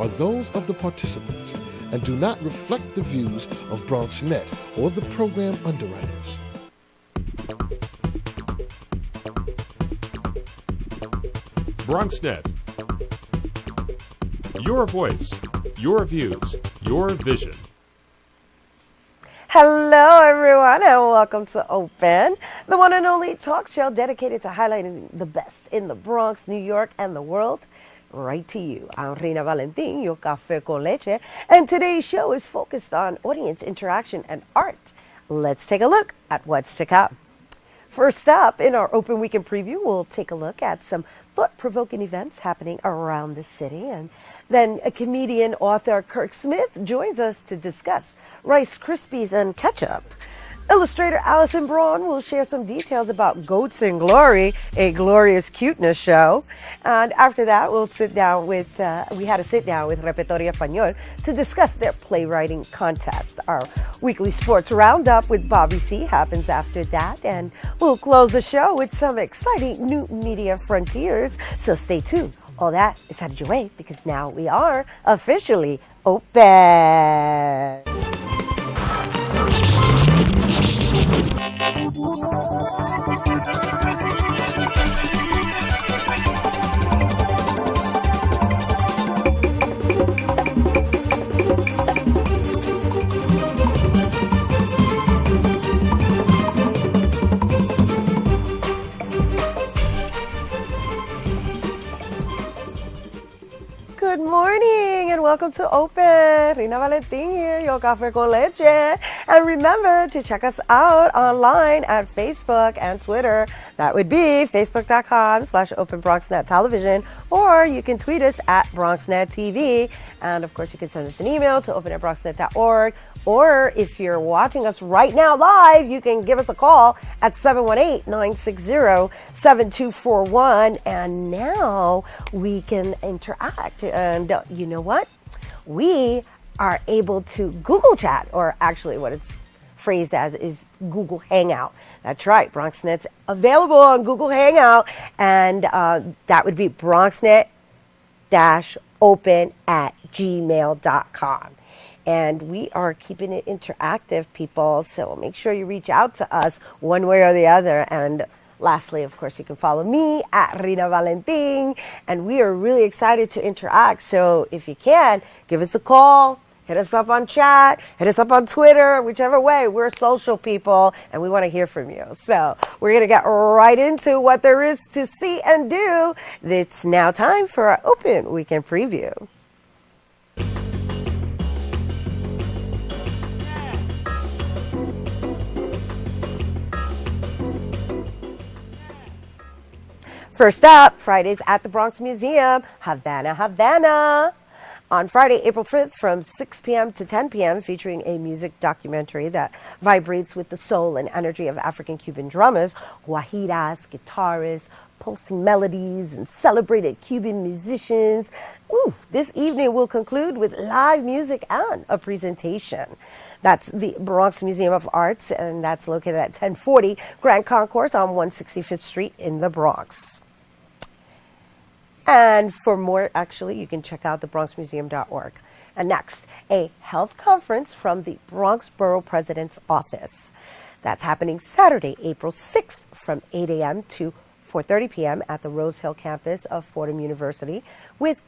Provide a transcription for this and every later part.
are those of the participants and do not reflect the views of BronxNet or the program underwriters. BronxNet. Your voice, your views, your vision. Hello, everyone, and welcome to Open, the one and only talk show dedicated to highlighting the best in the Bronx, New York, and the world. Right to you. I'm Rina Valentin, your café con leche, and today's show is focused on audience interaction and art. Let's take a look at what's to come. First up, in our Open Weekend preview, we'll take a look at some thought-provoking events happening around the city. And then a comedian author Kirk Smith joins us to discuss Rice Krispies and ketchup. Illustrator Allison Braun will share some details about Goats in Glory, a glorious cuteness show. And after that, we had a sit down with Repertorio Español to discuss their playwriting contest. Our weekly sports roundup with Bobby C happens after that. And we'll close the show with some exciting new media frontiers. So stay tuned. All that is headed your way because now we are officially open. Good morning and welcome to Open. Rina Valentin here, your café con leche. And remember to check us out online at Facebook and Twitter. That would be facebook.com/OpenBronxNet Television, or you can tweet us at BronxNet TV. And of course, you can send us an email to open@bronxnet.org. Or if you're watching us right now live, you can give us a call at 718-960-7241. And now we can interact. And you know what? We are able to Google chat, or actually what it's phrased as is Google Hangout. That's right. BronxNet's available on Google Hangout. And that would be BronxNet-open@gmail.com. And we are keeping it interactive, people. So make sure you reach out to us one way or the other. And lastly, of course, you can follow me at Rina Valentin. And we are really excited to interact. So if you can, give us a call, hit us up on chat, hit us up on Twitter, whichever way. We're social people and we want to hear from you. So we're going to get right into what there is to see and do. It's now time for our Open Weekend preview. First up, Fridays at the Bronx Museum, Havana, Havana. On Friday, April 5th from 6 p.m. to 10 p.m., featuring a music documentary that vibrates with the soul and energy of African-Cuban drummers, guajiras, guitarists, pulsing melodies, and celebrated Cuban musicians. This evening will conclude with live music and a presentation. That's the Bronx Museum of Arts, and that's located at 1040 Grand Concourse on 165th Street in the Bronx. And for more, actually, you can check out thebronxmuseum.org. And next, a health conference from the Bronx Borough President's Office. That's happening Saturday, April 6th from 8 a.m. to 4:30 p.m. at the Rose Hill campus of Fordham University with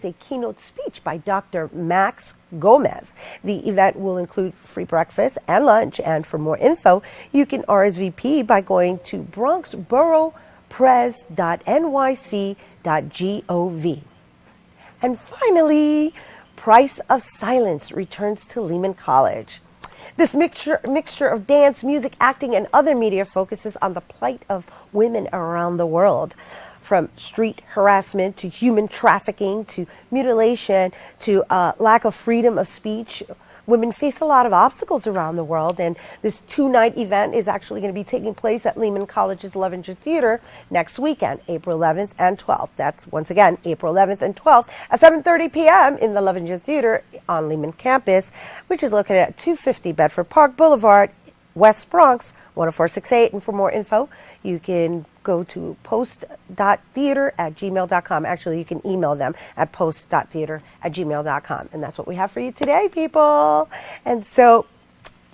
a keynote speech by Dr. Max Gomez. The event will include free breakfast and lunch. And for more info, you can RSVP by going to bronxboroughpres.nyc.gov. And finally, Price of Silence returns to Lehman College. This mixture of dance, music, acting, and other media focuses on the plight of women around the world. From street harassment to human trafficking to mutilation to lack of freedom of speech, women face a lot of obstacles around the world. And this two-night event is actually going to be taking place at Lehman College's Levenger Theater next weekend, April 11th and 12th. That's, once again, April 11th and 12th at 7:30 p.m. in the Levenger Theater on Lehman campus, which is located at 250 Bedford Park Boulevard, West Bronx, 10468. And for more info, you can go to post.theater@gmail.com. Actually, you can email them at post.theater@gmail.com. And that's what we have for you today, people. And so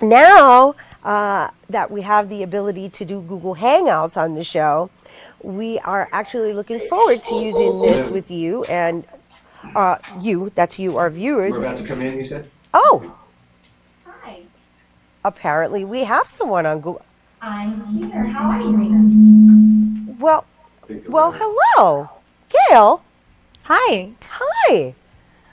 now that we have the ability to do Google Hangouts on the show, we are actually looking forward to using this with you and that's you, our viewers. We're about to come in, you said? Oh, Hi, apparently we have someone on Google. I'm here. How are you, Rena? Well, hello, Gail. Hi. Hi.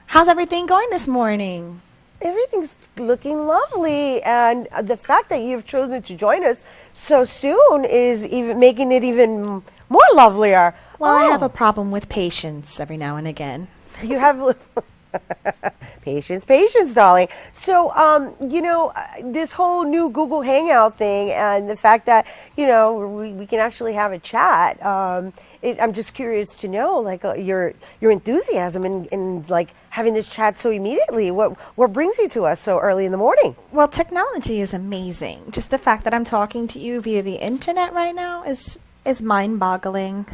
How's everything going this morning? Everything's looking lovely, and the fact that you've chosen to join us so soon is even making it even more lovelier. Well, I have a problem with patience every now and again. You have patience, darling. So, this whole new Google Hangout thing, and the fact that we can actually have a chat. I'm just curious to know, like, your enthusiasm in like having this chat so immediately. What brings you to us so early in the morning? Well, technology is amazing. Just the fact that I'm talking to you via the internet right now is mind-boggling.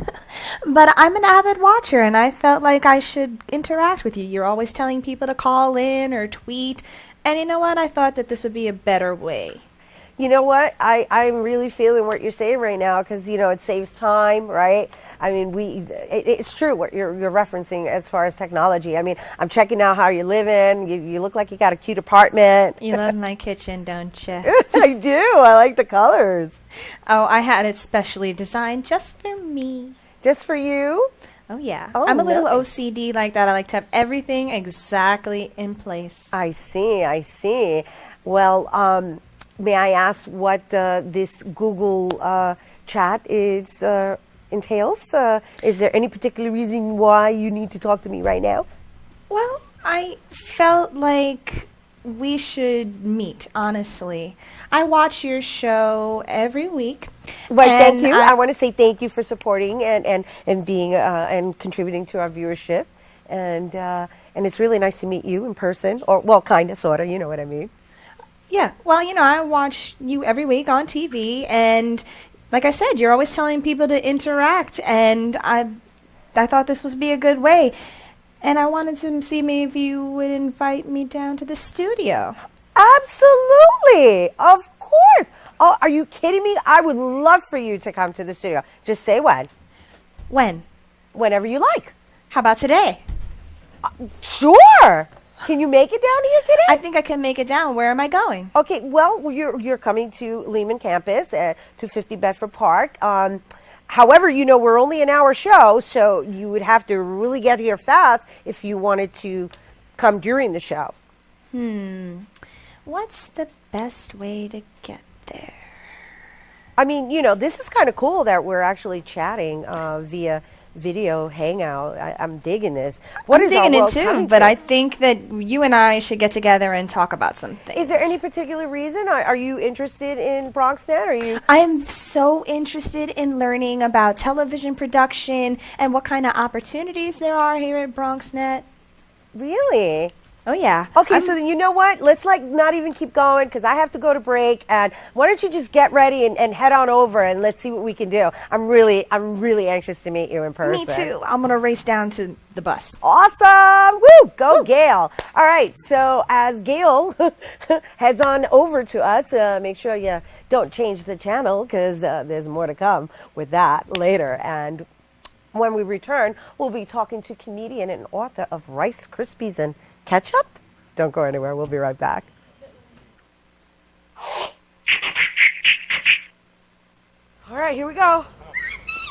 But I'm an avid watcher, and I felt like I should interact with you. You're always telling people to call in or tweet, and you know what? I thought that this would be a better way. You know what? I'm really feeling what you're saying right now because, it saves time, right? I mean, it's true what you're referencing as far as technology. I mean, I'm checking out how you're living. You look like you got a cute apartment. You love my kitchen, don't you? I do. I like the colors. Oh, I had it specially designed just for me. Just for you? Oh, yeah. Oh, I'm a little nice. OCD like that. I like to have everything exactly in place. I see. Well, may I ask what this Google chat entails? Is there any particular reason why you need to talk to me right now? Well, I felt like we should meet, honestly. I watch your show every week. Well, thank and you. I want to say thank you for supporting and being and contributing to our viewership. And it's really nice to meet you in person, or well, kind of, sort of. You know what I mean? Yeah, well, I watch you every week on TV, and like I said, you're always telling people to interact, and I thought this would be a good way. And I wanted to see maybe if you would invite me down to the studio. Absolutely. Of course. Oh, are you kidding me? I would love for you to come to the studio. Just say when. When? Whenever you like. How about today? Sure. Can you make it down here today? I think I can make it down. Where am I going? Okay, well, you're coming to Lehman campus at 250 Bedford Park. However, we're only an hour show, so you would have to really get here fast if you wanted to come during the show. What's the best way to get there? I mean, this is kind of cool that we're actually chatting via video hangout. I'm digging this. I'm digging it too, but I think that you and I should get together and talk about some things. Is there any particular reason? Are you interested in BronxNet? Are you? I am so interested in learning about television production and what kind of opportunities there are here at BronxNet. Really? Oh, yeah. Okay, so then you know what? Let's not even keep going because I have to go to break. And why don't you just get ready and head on over and let's see what we can do. I'm really anxious to meet you in person. Me too. I'm going to race down to the bus. Awesome. Woo! Go, Gail. All right, so as Gail heads on over to us, make sure you don't change the channel because there's more to come with that later. And when we return, we'll be talking to comedian and author of Rice Krispies and Ketchup? Don't go anywhere. We'll be right back. All right, here we go.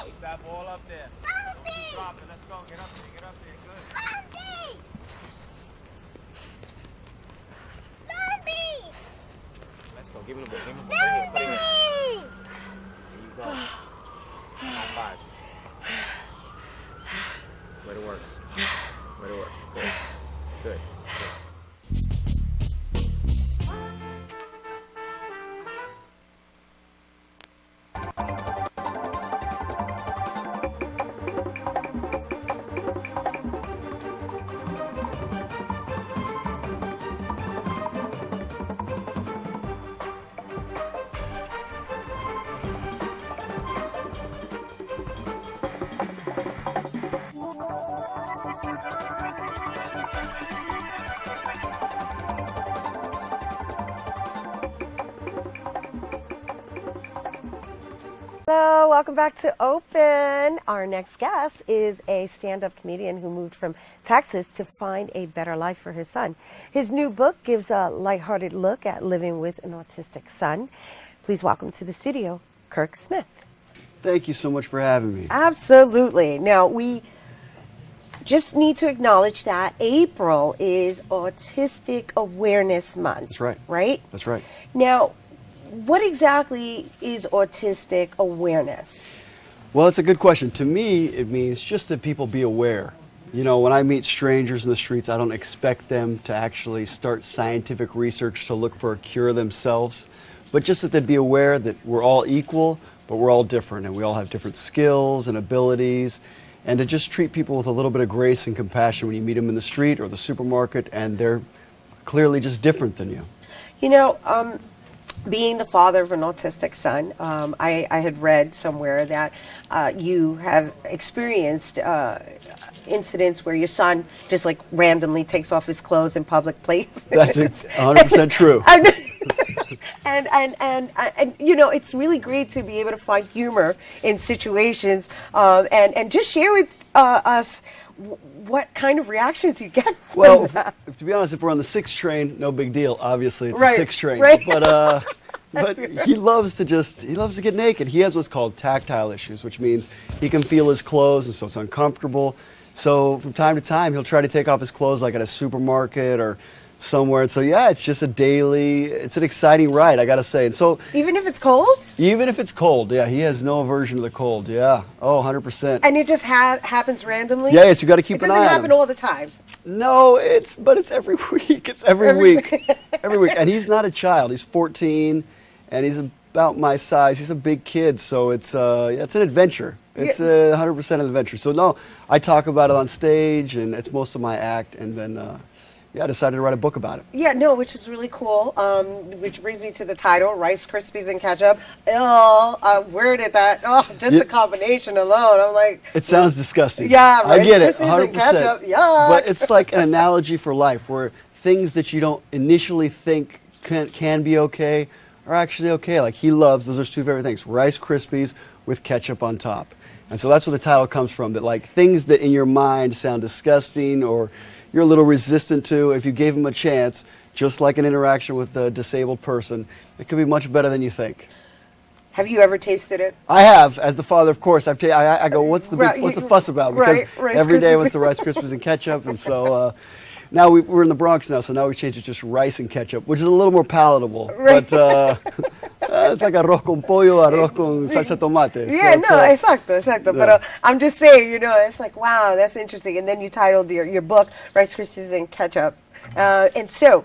Keep that ball up there. Don't be dropping. Let's go. Get up there. Get up there. Good. Let's go. Give him the ball. Give him the ball. Put it in. Here you go. High five. Way to work. Way to work. Good. Good. Hello, welcome back to Open. Our next guest is a stand-up comedian who moved from Texas to find a better life for his son. His new book gives a lighthearted look at living with an autistic son. Please welcome to the studio, Kirk Smith. Thank you so much for having me. Absolutely. Now, we just need to acknowledge that April is Autistic Awareness Month. That's right. Right? That's right. Now, what exactly is autistic awareness? Well, it's a good question. To me, it means just that people be aware. You know, when I meet strangers in the streets, I don't expect them to actually start scientific research to look for a cure themselves, but just that they'd be aware that we're all equal, but we're all different, and we all have different skills and abilities, and to just treat people with a little bit of grace and compassion when you meet them in the street or the supermarket, and they're clearly just different than you. You know, being the father of an autistic son, I had read somewhere that you have experienced incidents where your son just like randomly takes off his clothes in public places. That's 100% true. And you know, it's really great to be able to find humor in situations and just share with us what kind of reactions you get from Well, that. to be honest, if we're on the 6 train, no big deal. Obviously, it's Right, a 6 train. right. But he loves to get naked. He has what's called tactile issues, which means he can feel his clothes, and so it's uncomfortable. So from time to time, he'll try to take off his clothes, like at a supermarket or somewhere. And so yeah, it's just it's an exciting ride, I gotta say. And so Even if it's cold? even if it's cold, yeah, he has no aversion to the cold. Yeah, 100%. And it just happens randomly? Yeah, yes, you got to keep It an doesn't eye on happen him. all the time. No, it's every week. It's every week. Every week. And he's not a child. He's 14, and he's about my size. He's a big kid, so it's an adventure. It's 100% an adventure. So no, I talk about it on stage, and it's most of my act, and then I decided to write a book about it. Yeah, no, which is really cool. Which brings me to the title, Rice Krispies and Ketchup. Oh, where did that? Oh, just Yeah. the combination alone. I'm like, It sounds disgusting. Yeah, I Rice get it, Krispies and 100%. ketchup, yuck. But it's like an analogy for life, where things that you don't initially think can be okay are actually okay. Like he loves, those are his 2 favorite things, Rice Krispies with ketchup on top. And so that's where the title comes from, that like things that in your mind sound disgusting or you're a little resistant to, if you gave them a chance, just like an interaction with a disabled person, it could be much better than you think. have you ever tasted it? I have, as the father, of course. I go, what's the Right, what's the fuss about? Because right, Rice every day Krispies. what's the Rice Krispies and ketchup, and so now we're in the Bronx now, so now we changed it to just rice and ketchup, which is a little more palatable. Right. But it's like arroz con pollo, arroz con salsa tomate. Yeah, So it's, exacto. yeah. But I'm just saying, you know, it's like, wow, that's interesting. And then you titled your book, Rice Krispies and Ketchup. And so,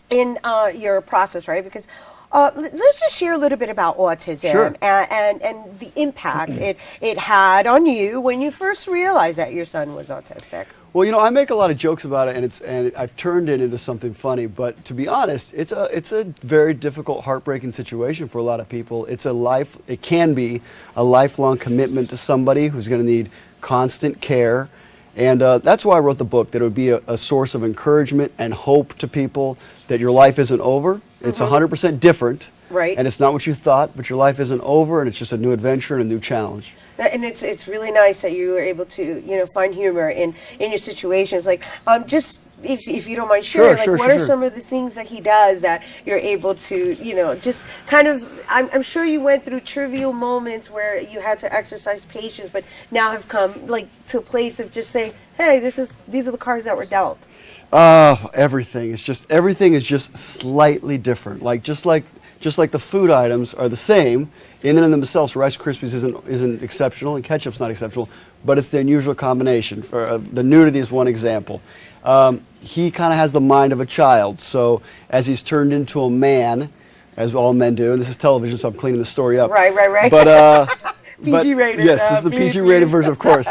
in your process, right, because let's just share a little bit about autism Sure. and the impact it had on you when you first realized that your son was autistic. Well, you know, I make a lot of jokes about it, and I've turned it into something funny. But to be honest, it's a very difficult, heartbreaking situation for a lot of people. It can be a lifelong commitment to somebody who's going to need constant care, and that's why I wrote the book. That it would be a source of encouragement and hope to people that your life isn't over. It's 100% different, Right. And it's not what you thought, but your life isn't over, and it's just a new adventure and a new challenge. And it's really nice that you were able to, you know, find humor in your situations. Like, just if you don't mind sharing, Sure, what are sure. some of the things that he does that you're able to, you know, just kind of, I'm sure you went through trivial moments where you had to exercise patience, but now have come like to a place of just saying, hey, these are the cards that were dealt. Everything is just slightly different. Just like the food items are the same in and of themselves. Rice Krispies isn't exceptional, and ketchup's not exceptional, but it's the unusual combination. For the nudity is one example. He kind of has the mind of a child, so as he's turned into a man, as all men do, and this is television, so I'm cleaning the story up. Right. But PG-rated, Yes, this is the PG. PG-rated version, of course.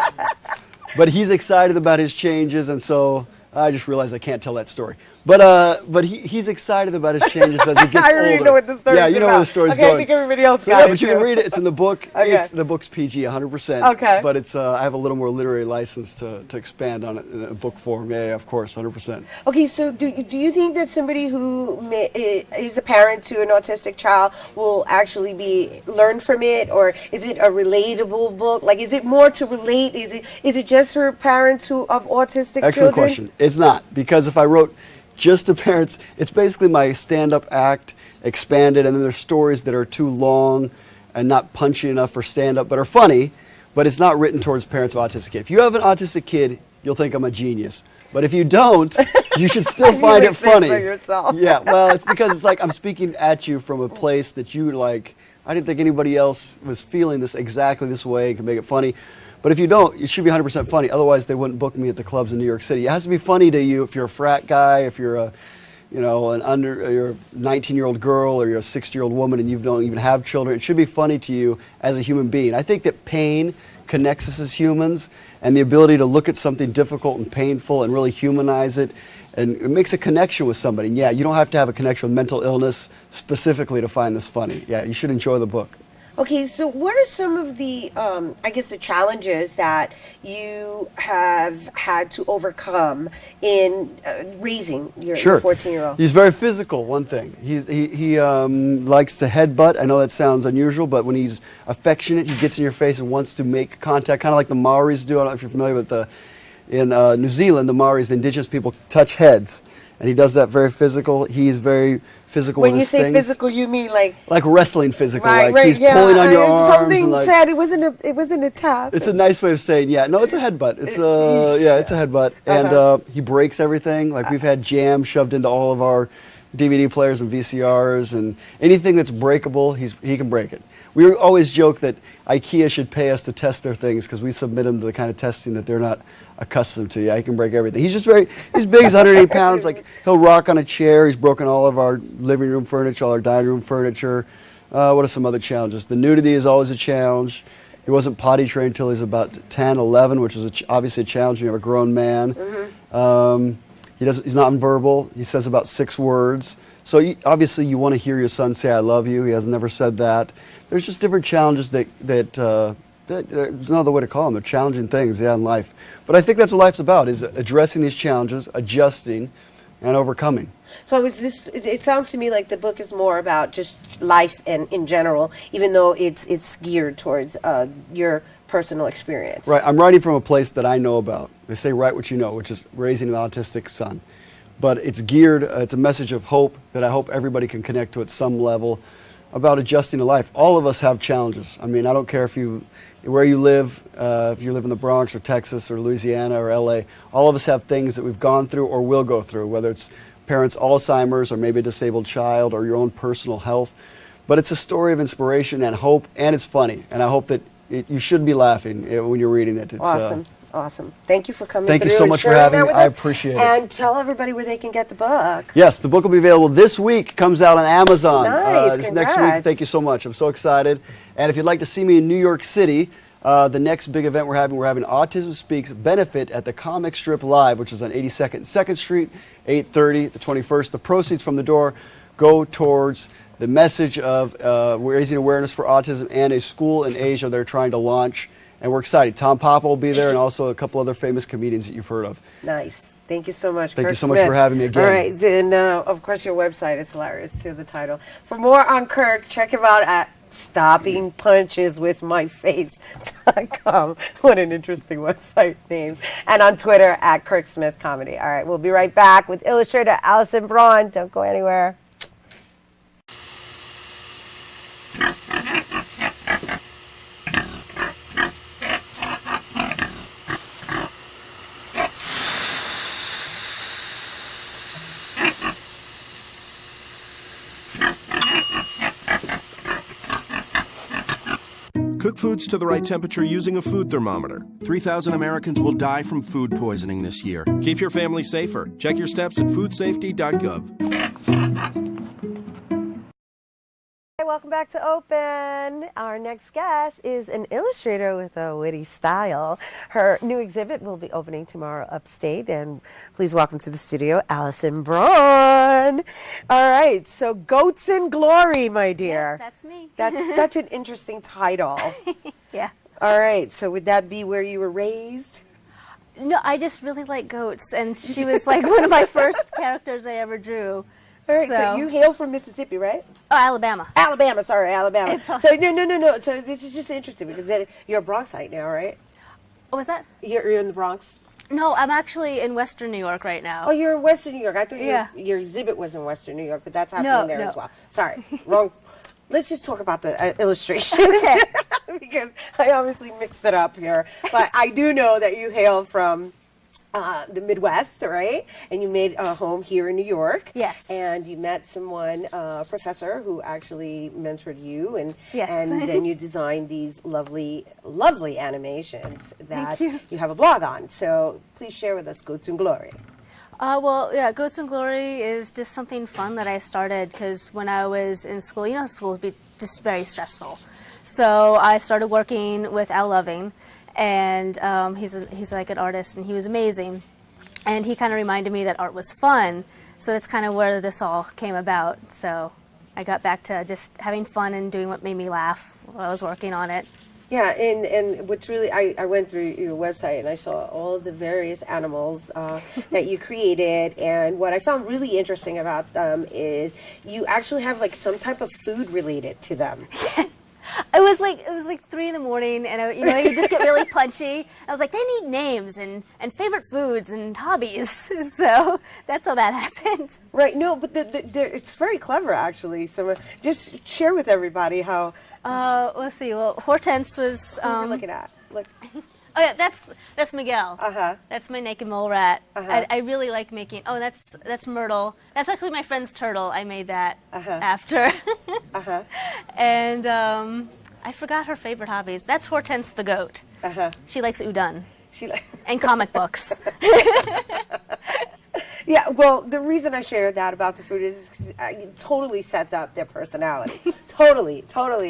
But he's excited about his changes, and so I just realized I can't tell that story. But he's excited about his changes as he gets older. I already know what the story's Yeah, you know about. where the story's okay, going. I think everybody else So got yeah, it but you can too. read it. It's in the book. Okay. The book's PG, 100%. Okay. But it's I have a little more literary license to expand on it in a book form. Yeah, of course, 100%. Okay, so do you think that somebody who is a parent to an autistic child will actually learn from it, or is it a relatable book? Like, is it more to relate? Is it just for parents of autistic Excellent children? question. It's not, because if I wrote just to parents, it's basically my stand-up act expanded, and then there's stories that are too long and not punchy enough for stand-up, but are funny, but it's not written towards parents of autistic kids. If you have an autistic kid, you'll think I'm a genius. But if you don't, you should still find it funny. So yourself. Yeah, well, it's because it's like I'm speaking at you from a place that you like. I didn't think anybody else was feeling this exactly this way and can make it funny. But if you don't, it should be 100% funny. Otherwise, they wouldn't book me at the clubs in New York City. It has to be funny to you if you're a frat guy, if you're you're a 19-year-old girl, or you're a 60-year-old woman and you don't even have children. It should be funny to you as a human being. I think that pain connects us as humans, and the ability to look at something difficult and painful and really humanize it, and it makes a connection with somebody. And yeah, you don't have to have a connection with mental illness specifically to find this funny. Yeah, you should enjoy the book. Okay, so what are some of the, I guess, the challenges that you have had to overcome in raising your 14-year-old? He's very physical, one thing. He likes to headbutt. I know that sounds unusual, but when he's affectionate, he gets in your face and wants to make contact, kind of like the Maoris do. I don't know if you're familiar with in New Zealand, the Maoris, the indigenous people, touch heads. And he does that very physical. He's very physical with his things. When you say physical, you mean like wrestling physical, right, like he's pulling on your arms. Something and said it wasn't a tap. It's a nice way of saying, yeah, no, it's a headbutt. It's it's a headbutt, and he breaks everything. Like we've had jam shoved into all of our DVD players and VCRs, and anything that's breakable, he can break it. We always joke that IKEA should pay us to test their things because we submit them to the kind of testing that they're not accustomed to. Yeah, he can break everything. He's big, he's 108 pounds. Like, he'll rock on a chair. He's broken all of our living room furniture, all our dining room furniture. What are some other challenges? The nudity is always a challenge. He wasn't potty trained until he's about 10, 11, which is obviously a challenge when you have a grown man. He's not nonverbal. He says about 6 words. So obviously you want to hear your son say, "I love you." He has never said that. There's just different challenges that there's no other way to call them. They're challenging things, in life. But I think that's what life's about, is addressing these challenges, adjusting, and overcoming. So it sounds to me like the book is more about just life and in general, even though it's geared towards your personal experience. Right. I'm writing from a place that I know about. They say write what you know, which is raising an autistic son. But it's geared, it's a message of hope that I hope everybody can connect to at some level, about adjusting to life. All of us have challenges. I mean, I don't care where you live, if you live in the Bronx or Texas or Louisiana or LA, all of us have things that we've gone through or will go through, whether it's parents' Alzheimer's or maybe a disabled child or your own personal health. But it's a story of inspiration and hope, and it's funny. And I hope that you should be laughing when you're reading it. It's, awesome. Awesome. Thank you for coming Thank through. you so much for having me. I appreciate it. And tell everybody where they can get the book. Yes, the book will be available this week. Comes out on Amazon. Nice. This next week. Thank you so much. I'm so excited. And if you'd like to see me in New York City, the next big event we're having Autism Speaks benefit at the Comic Strip Live, which is on 82nd and 2nd Street, 8:30, the 21st. The proceeds from the door go towards the message of raising awareness for autism and a school in Asia they're trying to launch. And we're excited. Tom Papa will be there, and also a couple other famous comedians that you've heard of. Nice. Thank you so much, Thank Kirk you so much Smith. for having me again. All right. And, of course, your website is hilarious, too, the title. For more on Kirk, check him out at stoppingpuncheswithmyface.com. What an interesting website name. And on Twitter at Kirk Smith Comedy. All right. We'll be right back with illustrator Allison Braun. Don't go anywhere. Cook foods to the right temperature using a food thermometer. 3,000 Americans will die from food poisoning this year. Keep your family safer. Check your steps at foodsafety.gov. Welcome back to Open. Our next guest is an illustrator with a witty style. Her new exhibit will be opening tomorrow upstate. And please welcome to the studio, Allison Braun. All right, so Goats in Glory, my dear. That's me. That's such an interesting title. Yeah. All right, so would that be where you were raised? No, I just really like goats, and she was like one of my first characters I ever drew. All right, so you hail from Mississippi, right? Oh, Alabama. Alabama. It's all- So no. So this is just interesting because then you're a Bronxite now, right? What was that? You're in the Bronx. No, I'm actually in Western New York right now. Oh, you're in Western New York. I thought Yeah. your exhibit was in Western New York, but that's happening there no. as well. Sorry, wrong. Let's just talk about the illustration Okay. because I obviously mixed it up here. But I do know that you hail from the Midwest, right? And you made a home here in New York. Yes. And you met someone, a professor, who actually mentored you, and Yes. and then you designed these lovely, lovely animations that you. have a blog on. So please share with us, Goats in Glory. Well, yeah, Goats in Glory is just something fun that I started because when I was in school, school would be just very stressful. So I started working with Al Loving, and he's like an artist, and he was amazing. And he kind of reminded me that art was fun, so that's kind of where this all came about. So I got back to just having fun and doing what made me laugh while I was working on it. Yeah, and what's really, I went through your website and I saw all of the various animals that you created, and what I found really interesting about them is you actually have like some type of food related to them. It was like 3 in the morning, and you just get really punchy. I was like, they need names and favorite foods and hobbies, so that's how that happened. Right, no, but it's very clever actually. So just share with everybody how. Let's see. Well, Hortense was. Who you're looking at? Look. Oh yeah, that's Miguel. Uh-huh. That's my naked mole rat. Uh-huh. I really like making. Oh, that's Myrtle. That's actually my friend's turtle. I made that Uh-huh. after. Uh-huh. And I forgot her favorite hobbies. That's Hortense the goat. Uh-huh. She likes udon She like. and comic books. Yeah, well, the reason I shared that about the food is 'cause it totally sets up their personality. Totally.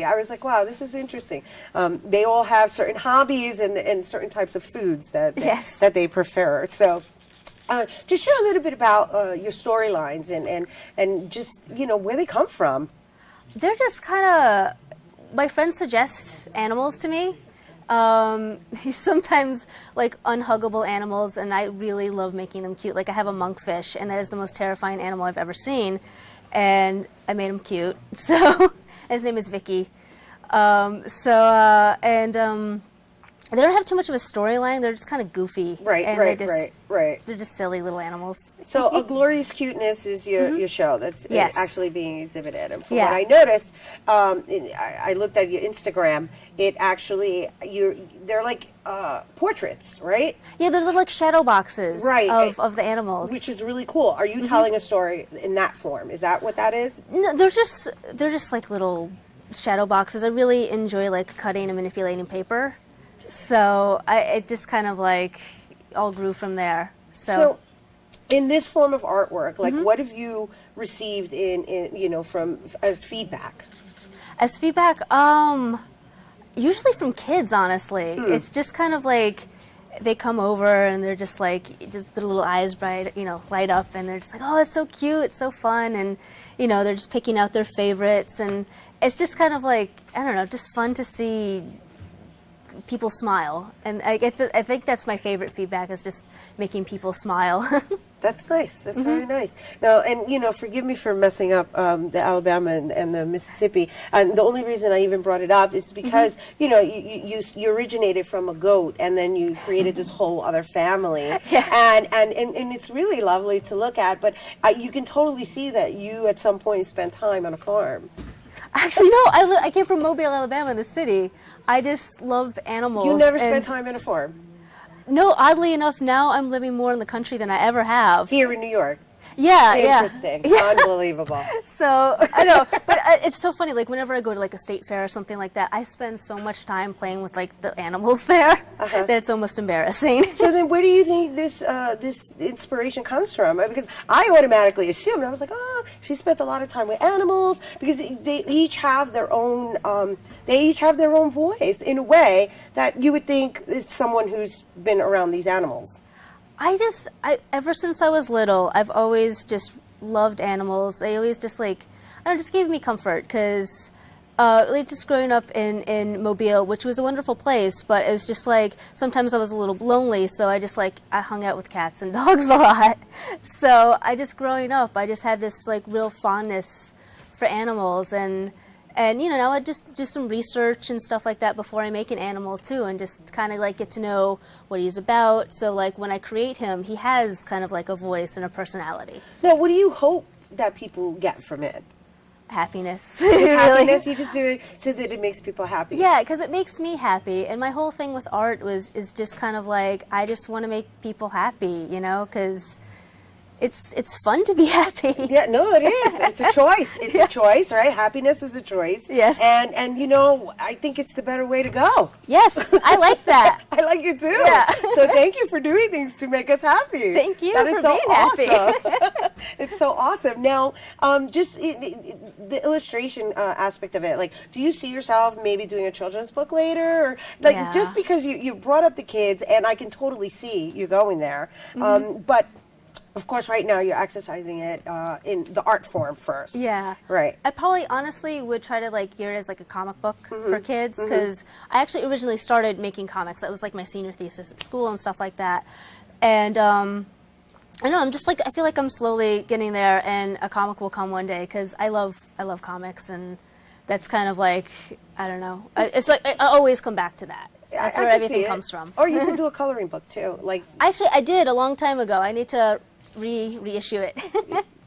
I was like, wow, this is interesting. They all have certain hobbies and certain types of foods that Yes. that they prefer. So, just share a little bit about your storylines and just where they come from. They're just kind of, my friends suggest animals to me. Sometimes like unhuggable animals, and I really love making them cute. Like I have a monkfish, and that is the most terrifying animal I've ever seen, and I made him cute. So his name is Vicky. They don't have too much of a storyline. They're just kind of goofy. Right. They're just silly little animals. So, A Glorious Cuteness is your show that's Yes. actually being exhibited. And from Yeah. what I noticed, I looked at your Instagram. It actually they're like portraits, right? Yeah, they're little like shadow boxes Right. of the animals. Which is really cool. Are you telling a story in that form? Is that what that is? No, they're just like little shadow boxes. I really enjoy like cutting and manipulating paper. So it just kind of like all grew from there. So in this form of artwork, like what have you received in from as feedback? As feedback, usually from kids, honestly. It's just kind of like they come over and they're just like their little eyes light up, and they're just like, oh, it's so cute, it's so fun, and they're just picking out their favorites, and it's just kind of like, I don't know, just fun to see people smile, and I think that's my favorite feedback, is just making people smile. That's nice. That's very nice. Now, and forgive me for messing up the Alabama and the Mississippi. And the only reason I even brought it up is because you originated from a goat, and then you created this whole other family. Yeah. And it's really lovely to look at. But you can totally see that you at some point spent time on a farm. Actually, no. I came from Mobile, Alabama, the city. I just love animals. You never spent time on a farm? No, oddly enough, now I'm living more in the country than I ever have. Here in New York? Yeah, Interesting. yeah. Unbelievable. So I know, but it's so funny. Like whenever I go to like a state fair or something like that, I spend so much time playing with like the animals there that it's almost embarrassing. So then, where do you think this this inspiration comes from? Because I automatically assumed, I was like, oh, she spent a lot of time with animals, because they each have their own voice in a way that you would think it's someone who's been around these animals. Ever since I was little, I've always just loved animals. They always just like, I don't know, just gave me comfort, because like just growing up in Mobile, which was a wonderful place, but it was just like, sometimes I was a little lonely, so I hung out with cats and dogs a lot. So growing up, I just had this like real fondness for animals, and you know, now I just do some research and stuff like that before I make an animal too, and just kind of like get to know what he's about. So like when I create him, he has kind of like a voice and a personality. Now, what do you hope that people get from it? Happiness. Happiness. You just do it so that it makes people happy. Yeah, because it makes me happy, and my whole thing with art is just kind of like, I just want to make people happy, you know, because it's fun to be happy. Yeah, no, it is. It's a choice. It's a choice, right? Happiness is a choice. Yes. And you know, I think it's the better way to go. Yes, I like that. I like it too. Yeah. So thank you for doing things to make us happy. Thank you That is for so being happy. awesome. It's so awesome. Now, just the illustration aspect of it, like, do you see yourself maybe doing a children's book later? Or, like, Yeah. just because you brought up the kids, and I can totally see you going there. But of course, right now you're exercising it in the art form first. Yeah. Right. I probably honestly would try to like gear it as like a comic book for kids, because I actually originally started making comics. That was like my senior thesis at school and stuff like that. And I know, I'm just like, I feel like I'm slowly getting there, and a comic will come one day, because I love comics, and that's kind of like, I don't know. It's like I always come back to that. That's where I can everything see it. comes from. Or you could do a coloring book too. Like, Actually, I did a long time ago. I need to reissue it.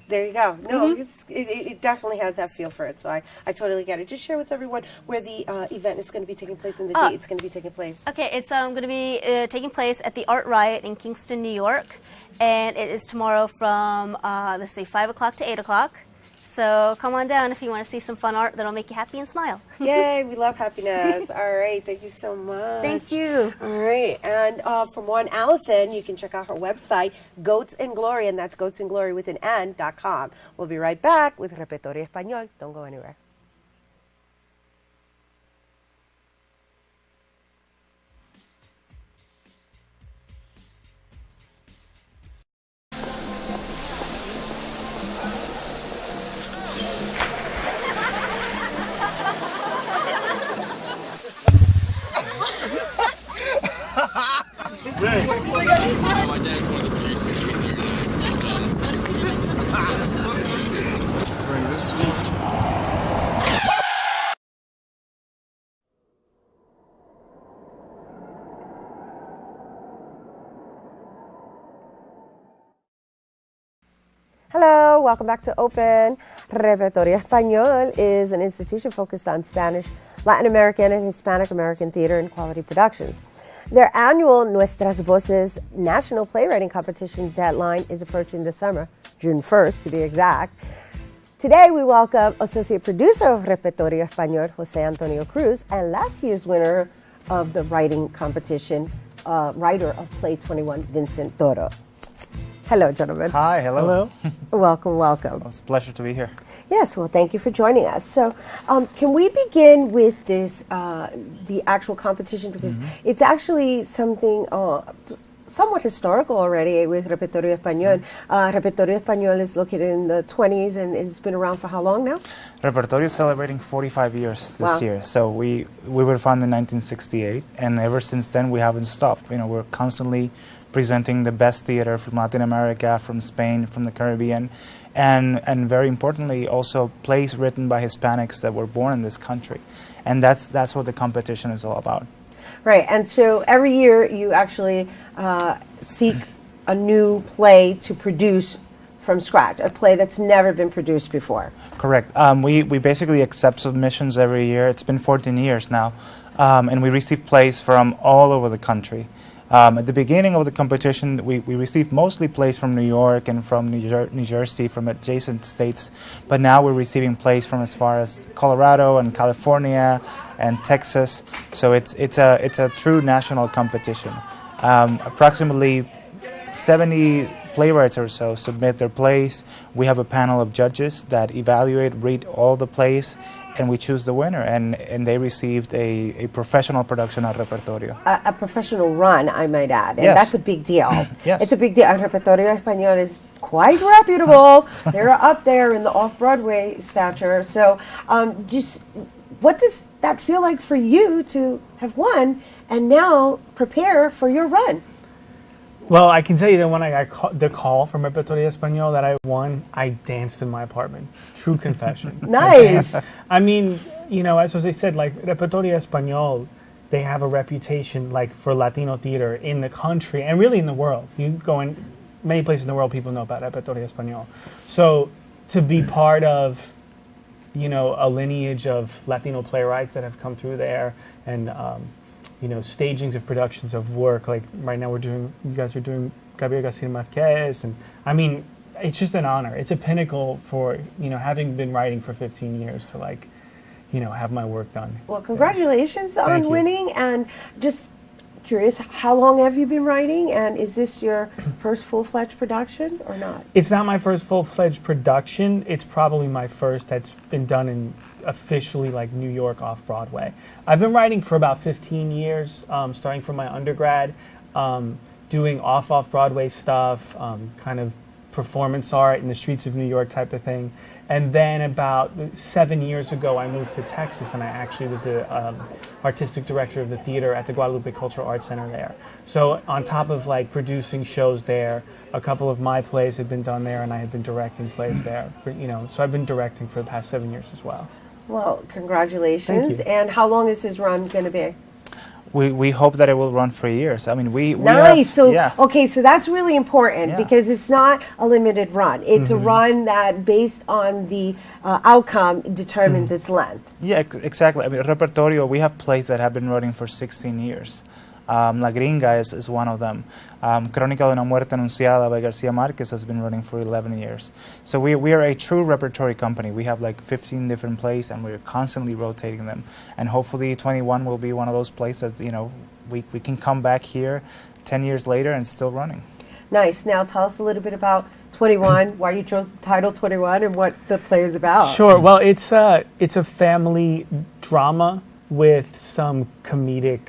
there you go. No, it definitely has that feel for it. So I totally get it. Just share with everyone where the event is going to be taking place and the date it's going to be taking place. Okay, it's going to be taking place at the Art Riot in Kingston, New York, and it is tomorrow from let's say 5 o'clock to 8 o'clock. So come on down if you want to see some fun art that'll make you happy and smile. Yay, we love happiness. All right, thank you so much. Thank you. All right, and from one Allison, you can check out her website, Goats and Glory, and that's goatsandglory with an N.com. We'll be right back with Repertorio Español. Don't go anywhere. Bring this one. Hello, welcome back to Open. Repertorio Español is an institution focused on Spanish, Latin American, and Hispanic American theater and quality productions. Their annual Nuestras Voces National Playwriting Competition deadline is approaching this summer, June 1st to be exact. Today we welcome Associate Producer of Repertorio Español, Jose Antonio Cruz, and last year's winner of the writing competition, writer of Play 21, Vincent Toro. Hello, gentlemen. Hi, hello. Welcome, welcome. It's a pleasure to be here. Yes, well, thank you for joining us. So, can we begin with this, the actual competition? Because it's actually something somewhat historical already with Repertorio Español. Repertorio Español is located in the 20s, and it's been around for how long now? Repertorio is celebrating 45 years this Wow. year. So we were founded in 1968, and ever since then we haven't stopped. You know, we're constantly presenting the best theater from Latin America, from Spain, from the Caribbean, and very importantly also plays written by Hispanics that were born in this country. And that's what the competition is all about. Right, and so every year you actually seek a new play to produce from scratch, a play that's never been produced before. Correct. We basically accept submissions every year. It's been 14 years now, and we receive plays from all over the country. At the beginning of the competition, we received mostly plays from New York and from New Jersey, from adjacent states, but now we're receiving plays from as far as Colorado and California and Texas. So it's a true national competition. Approximately 70 playwrights or so submit their plays. We have a panel of judges that evaluate, read all the plays, and we choose the winner, and they received a professional production at Repertorio. A professional run, I might add, and Yes. that's a big deal. Yes. It's a big deal. And Repertorio Español is quite reputable. They're up there in the off-Broadway stature. So just what does that feel like for you to have won and now prepare for your run? Well, I can tell you that when I got the call from Repertorio Español that I won, I danced in my apartment. True confession. Nice. I mean, you know, as Jose said, like Repertorio Español, they have a reputation like for Latino theater in the country and really in the world. You go in many places in the world, people know about Repertorio Español. So to be part of, you know, a lineage of Latino playwrights that have come through there and you know, stagings of productions of work. Like right now you guys are doing Gabriel Garcia Marquez. And I mean, it's just an honor. It's a pinnacle for, you know, having been writing for 15 years to like, you know, have my work done. Well, congratulations on Thank you. winning. And just curious, how long have you been writing? And is this your first full-fledged production or not? It's not my first full-fledged production. It's probably my first that's been done in officially like New York off-Broadway. I've been writing for about 15 years, starting from my undergrad, doing off-Broadway stuff, kind of performance art in the streets of New York type of thing. And then about 7 years ago, I moved to Texas, and I actually was the artistic director of the theater at the Guadalupe Cultural Arts Center there. So on top of like producing shows there, a couple of my plays had been done there, and I had been directing plays there. You know, so I've been directing for the past 7 years as well. Well, congratulations. Thank you. And how long is this run going to be? We hope that it will run for years. I mean, we Nice. have, So, yeah. okay, so that's really important Yeah. because it's not a limited run. It's a run that, based on the outcome, determines its length. Yeah, exactly. I mean, Repertorio, we have plays that have been running for 16 years. La Gringa is one of them. Crónica de una Muerte Anunciada by Garcia Marquez has been running for 11 years. So we are a true repertory company. We have like 15 different plays, and we're constantly rotating them. And hopefully 21 will be one of those plays that, you know, we can come back here 10 years later and still running. Nice. Now tell us a little bit about 21, why you chose the title 21 and what the play is about. Sure. Well, it's a family drama with some comedic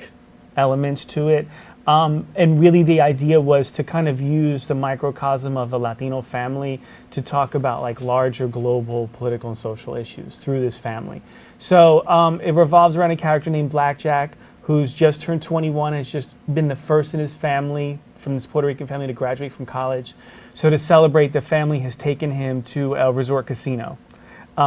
elements to it. And really the idea was to kind of use the microcosm of a Latino family to talk about like larger global political and social issues through this family. So it revolves around a character named Blackjack, who's just turned 21, has just been the first in his family, from this Puerto Rican family, to graduate from college. So to celebrate, the family has taken him to a resort casino,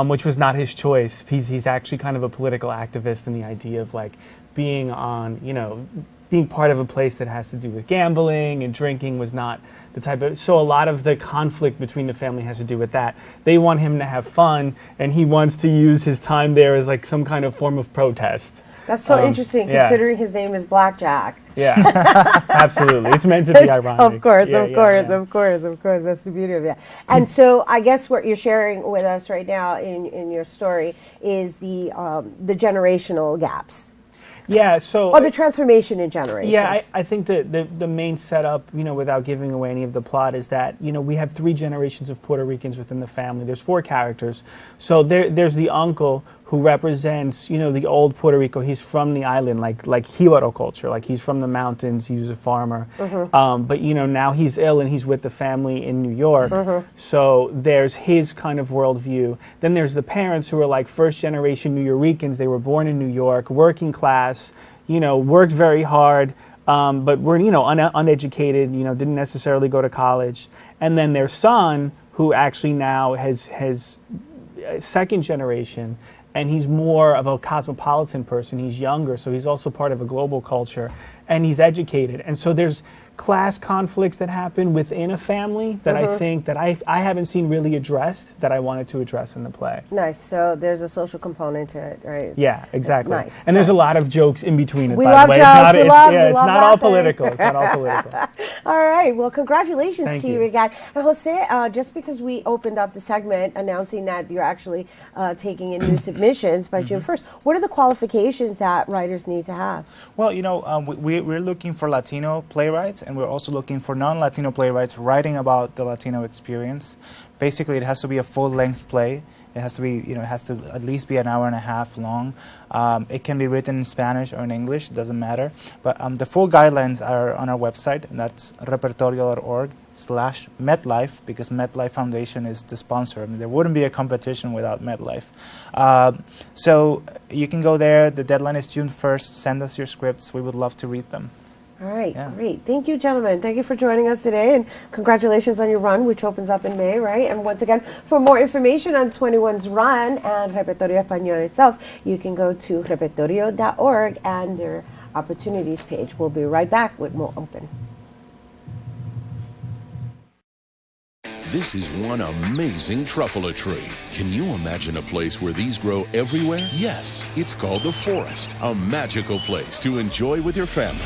which was not his choice. He's actually kind of a political activist in the idea of like being on, you know, being part of a place that has to do with gambling and drinking was not the type of, so a lot of the conflict between the family has to do with that. They want him to have fun, and he wants to use his time there as like some kind of form of protest. That's so interesting, yeah. considering his name is Blackjack. Yeah, absolutely. It's meant to be ironic. Of course, Yeah, of yeah, course, yeah. of course, of course. That's the beauty of it. And so I guess what you're sharing with us right now in your story is the generational gaps. Yeah, so... Or the transformation in generations. Yeah, I think that the main setup, you know, without giving away any of the plot, is that, you know, we have 3 generations of Puerto Ricans within the family. There's 4 characters. So there's the uncle who represents, you know, the old Puerto Rico. He's from the island, like Jíbaro culture. Like, he's from the mountains. He was a farmer. But, you know, now he's ill and he's with the family in New York. So there's his kind of worldview. Then there's the parents who are like first-generation New Yorkers. They were born in New York, working class, you know, worked very hard, but were, you know, uneducated, you know, didn't necessarily go to college. And then their son, who actually now has second generation, and he's more of a cosmopolitan person. He's younger, so he's also part of a global culture, and he's educated. And so there's class conflicts that happen within a family that I think that I haven't seen really addressed that I wanted to address in the play. Nice. So there's a social component to it, right? Yeah, exactly. Nice. And there's a lot of jokes in between it, We by love the way. jokes. It's We not, love- it's we love not all laughing. political. It's not all political. All right. Well, congratulations Thank to you, you. again. And Jose, just because we opened up the segment announcing that you're actually taking in new submissions by June 1st, what are the qualifications that writers need to have? Well, we're looking for Latino playwrights, and we're also looking for non-Latino playwrights writing about the Latino experience. Basically, it has to be a full-length play. It has to be, it has to at least be an hour and a half long. It can be written in Spanish or in English, it doesn't matter. But the full guidelines are on our website, and that's repertorio.org/MetLife, because MetLife Foundation is the sponsor. I mean, there wouldn't be a competition without MetLife. So you can go there. The deadline is June 1st. Send us your scripts. We would love to read them. All right, great. Thank you, gentlemen. Thank you for joining us today, and congratulations on your run, which opens up in May, right? And once again, for more information on 21's run and Repertorio Español itself, you can go to repertorio.org and their opportunities page. We'll be right back with more Open. This is one amazing truffula tree. Can you imagine a place where these grow everywhere? Yes, it's called The Forest, a magical place to enjoy with your family.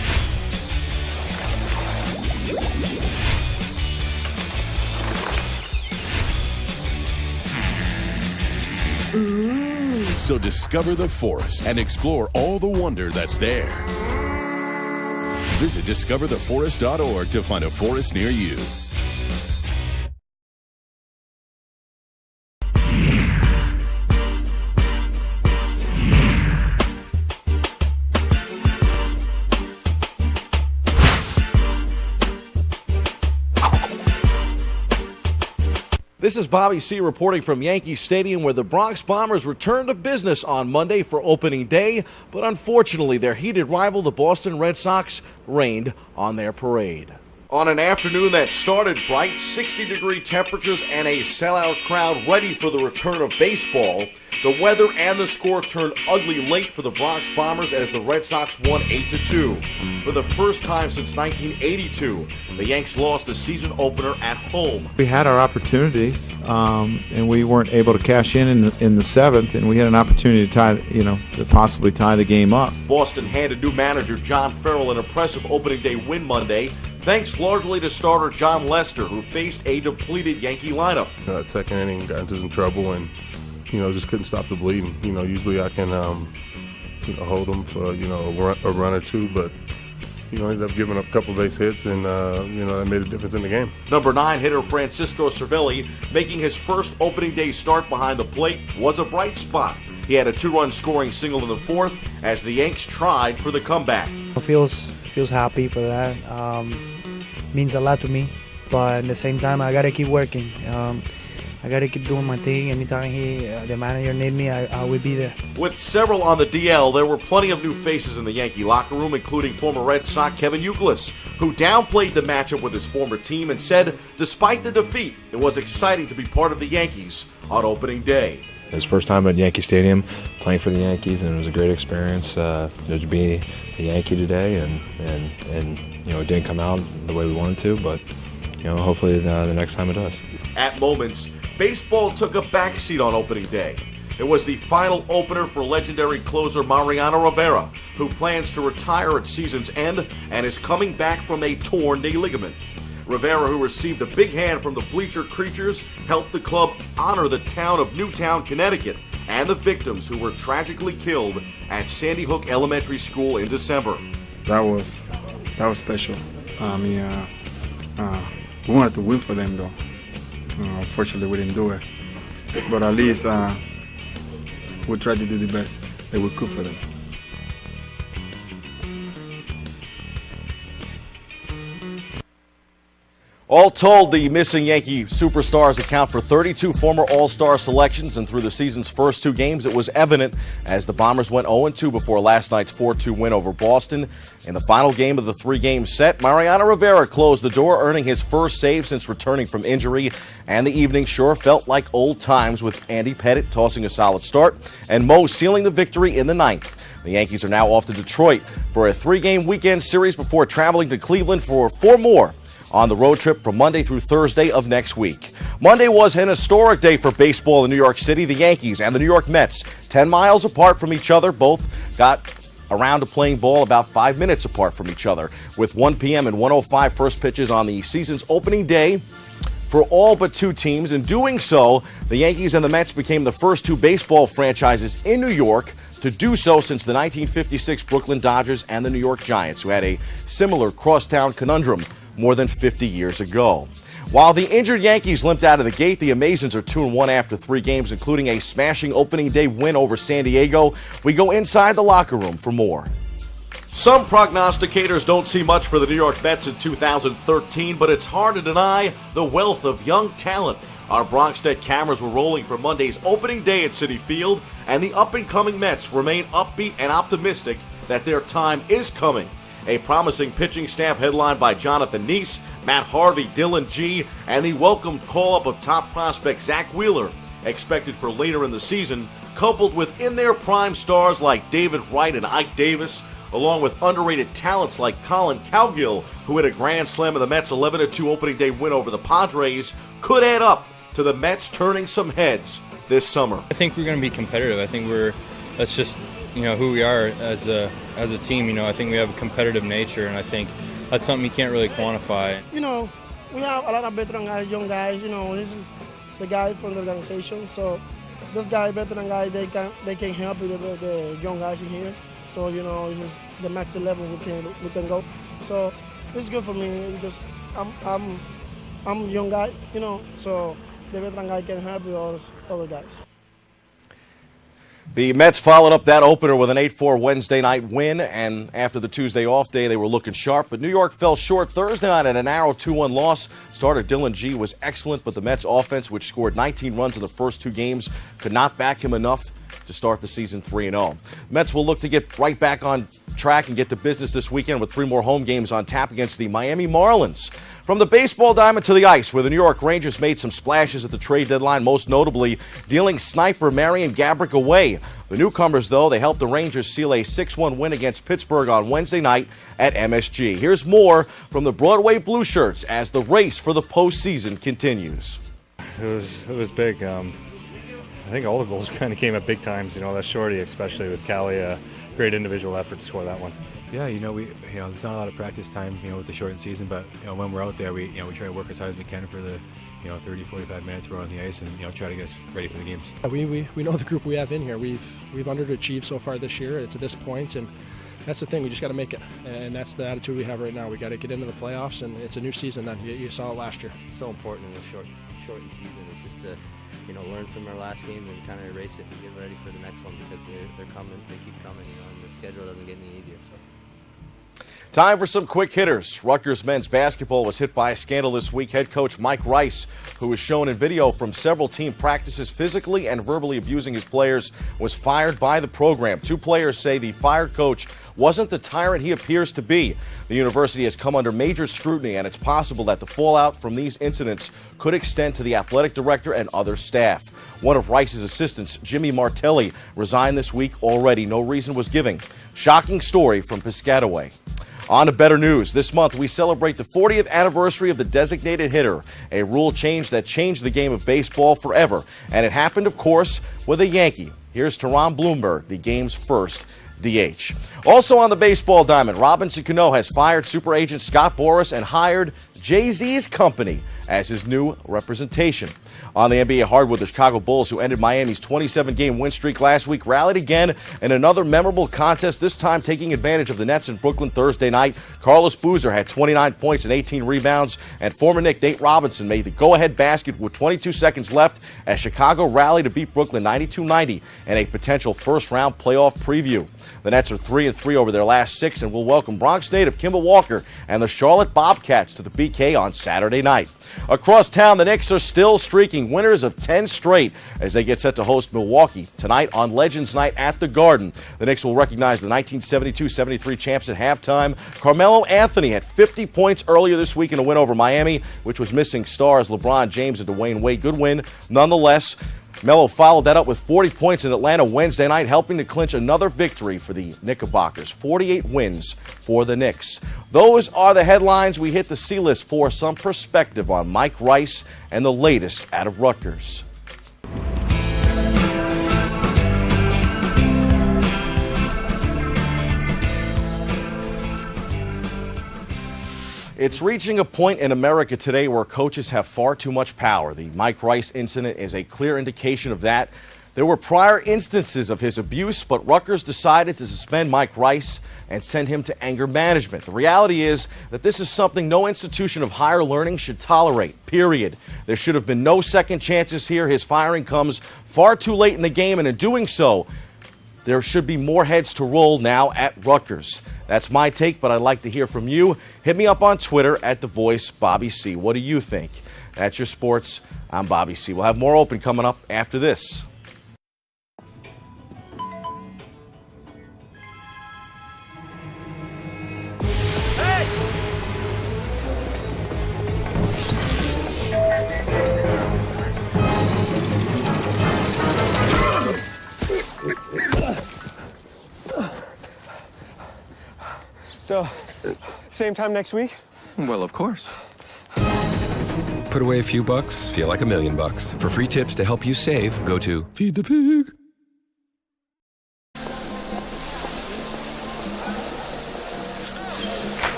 So discover The Forest and explore all the wonder that's there. Visit discovertheforest.org to find a forest near you. This is Bobby C. reporting from Yankee Stadium, where the Bronx Bombers returned to business on Monday for opening day, but unfortunately their heated rival, the Boston Red Sox, rained on their parade. On an afternoon that started bright, 60-degree temperatures and a sellout crowd ready for the return of baseball, the weather and the score turned ugly late for the Bronx Bombers as the Red Sox won 8-2. For the first time since 1982, the Yanks lost a season opener at home. We had our opportunities, and we weren't able to cash in the seventh, and we had an opportunity to to possibly tie the game up. Boston handed new manager John Farrell an impressive opening day win Monday, thanks largely to starter John Lester, who faced a depleted Yankee lineup. That second inning got into some trouble and, just couldn't stop the bleeding. Usually I can, hold them for, a run or two, but, ended up giving up a couple base hits and, that made a difference in the game. Number 9 hitter Francisco Cervelli, making his first opening day start behind the plate, was a bright spot. He had a 2-run scoring single in the fourth as the Yanks tried for the comeback. Feels happy for that. Means a lot to me, but at the same time I gotta keep working. I gotta keep doing my thing. Anytime the manager need me, I will be there. With several on the DL, there were plenty of new faces in the Yankee locker room, including former Red Sox Kevin Youkilis, who downplayed the matchup with his former team and said, despite the defeat, it was exciting to be part of the Yankees on opening day. It was first time at Yankee Stadium playing for the Yankees, and it was a great experience to be a Yankee today, and it didn't come out the way we wanted to, but hopefully the next time it does. At moments, baseball took a backseat on opening day. It was the final opener for legendary closer Mariano Rivera, who plans to retire at season's end and is coming back from a torn knee ligament. Rivera, who received a big hand from the Bleacher Creatures, helped the club honor the town of Newtown, Connecticut, and the victims who were tragically killed at Sandy Hook Elementary School in December. That was special. We wanted to win for them, though. Unfortunately, we didn't do it. But at least we tried to do the best that we could for them. All told, the missing Yankee superstars account for 32 former All-Star selections, and through the season's first 2 games, it was evident as the Bombers went 0-2 before last night's 4-2 win over Boston. In the final game of the 3-game set, Mariano Rivera closed the door, earning his first save since returning from injury, and the evening sure felt like old times with Andy Pettitte tossing a solid start and Mo sealing the victory in the 9th. The Yankees are now off to Detroit for a 3-game weekend series before traveling to Cleveland for 4 more on the road trip from Monday through Thursday of next week. Monday was an historic day for baseball in New York City. The Yankees and the New York Mets, 10 miles apart from each other, both got around to playing ball about 5 minutes apart from each other, with 1 p.m. and 1:05 first pitches on the season's opening day for all but 2 teams. In doing so, the Yankees and the Mets became the first 2 baseball franchises in New York to do so since the 1956 Brooklyn Dodgers and the New York Giants, who had a similar crosstown conundrum more than 50 years ago. While the injured Yankees limped out of the gate, the Amazons are 2-1 after 3 games, including a smashing opening day win over San Diego. We go inside the locker room for more. Some prognosticators don't see much for the New York Mets in 2013, but it's hard to deny the wealth of young talent. Our Bronxnet cameras were rolling for Monday's opening day at Citi Field, and the up-and-coming Mets remain upbeat and optimistic that their time is coming. A promising pitching staff headlined by Jonathan Neese, Matt Harvey, Dylan G, and the welcome call-up of top prospect Zach Wheeler, expected for later in the season, coupled with in-their-prime stars like David Wright and Ike Davis, along with underrated talents like Colin Cowgill, who hit a grand slam in the Mets' 11-2 opening day win over the Padres, could add up to the Mets turning some heads this summer. I think we're going to be competitive. I think that's just who we are as a team. I think we have a competitive nature, and I think that's something you can't really quantify. We have a lot of veteran guys, young guys. This is the guy from the organization. So this guy, veteran guy, they can help with the young guys in here. So this is the max level we can go. So it's good for me because I'm a young guy, So the veteran guy can help with all other guys. The Mets followed up that opener with an 8-4 Wednesday night win, and after the Tuesday off day, they were looking sharp, but New York fell short Thursday night at a narrow 2-1 loss. Starter Dylan G was excellent, but the Mets offense, which scored 19 runs in the first 2 games, could not back him enough to start the season 3-0. Mets will look to get right back on track and get to business this weekend with 3 more home games on tap against the Miami Marlins. From the baseball diamond to the ice, where the New York Rangers made some splashes at the trade deadline, most notably dealing sniper Marian Gaborik away. The newcomers, though, they helped the Rangers seal a 6-1 win against Pittsburgh on Wednesday night at MSG. Here's more from the Broadway Blue Shirts as the race for the postseason continues. It was big. I think all the goals kind of came at big times. That shorty, especially with Callie, a great individual effort to score that one. Yeah, there's not a lot of practice time, with the shortened season, but when we're out there, we try to work as hard as we can for the 30, 45 minutes we're on the ice and try to get us ready for the games. We know the group we have in here. We've underachieved so far this year to this point, and that's the thing. We just got to make it, and that's the attitude we have right now. We got to get into the playoffs, and it's a new season. Then you saw it last year. It's so important in a shortened season. It's just to learn from our last game and kind of erase it and get ready for the next one because they're coming. They keep coming. And the schedule doesn't get any easier. So. Time for some quick hitters. Rutgers men's basketball was hit by a scandal this week. Head coach Mike Rice, who was shown in video from several team practices physically and verbally abusing his players, was fired by the program. 2 players say the fired coach wasn't the tyrant he appears to be. The university has come under major scrutiny, and it's possible that the fallout from these incidents could extend to the athletic director and other staff. One of Rice's assistants, Jimmy Martelli, resigned this week already. No reason was given. Shocking story from Piscataway. On to better news. This month, we celebrate the 40th anniversary of the designated hitter, a rule change that changed the game of baseball forever. And it happened, of course, with a Yankee. Here's Teron Bloomberg, the game's first DH. Also on the baseball diamond, Robinson Cano has fired super agent Scott Boras and hired Jay-Z's company as his new representation. On the NBA hardwood, the Chicago Bulls, who ended Miami's 27-game win streak last week, rallied again in another memorable contest, this time taking advantage of the Nets in Brooklyn Thursday night. Carlos Boozer had 29 points and 18 rebounds, and former Knick Nate Robinson made the go-ahead basket with 22 seconds left as Chicago rallied to beat Brooklyn 92-90 in a potential first-round playoff preview. The Nets are 3-3 over their last 6 and will welcome Bronx native Kemba Walker and the Charlotte Bobcats to the beach WBK on Saturday night. Across town, the Knicks are still streaking, winners of 10 straight as they get set to host Milwaukee tonight on Legends Night at the Garden. The Knicks will recognize the 1972-73 champs at halftime. Carmelo Anthony had 50 points earlier this week in a win over Miami, which was missing stars LeBron James and Dwayne Wade. Good win nonetheless. Melo followed that up with 40 points in Atlanta Wednesday night, helping to clinch another victory for the Knickerbockers. 48 wins for the Knicks. Those are the headlines. We hit the C-list for some perspective on Mike Rice and the latest out of Rutgers. It's reaching a point in America today where coaches have far too much power. The Mike Rice incident is a clear indication of that. There were prior instances of his abuse, but Rutgers decided to suspend Mike Rice and send him to anger management. The reality is that this is something no institution of higher learning should tolerate, period. There should have been no second chances here. His firing comes far too late in the game, and in doing so, there should be more heads to roll now at Rutgers. That's my take, but I'd like to hear from you. Hit me up on Twitter at The Voice Bobby C. What do you think? That's your sports. I'm Bobby C. We'll have more open coming up after this. So, same time next week? Well, of course. Put away a few bucks, feel like $1 million. For free tips to help you save, go to Feed the Pig.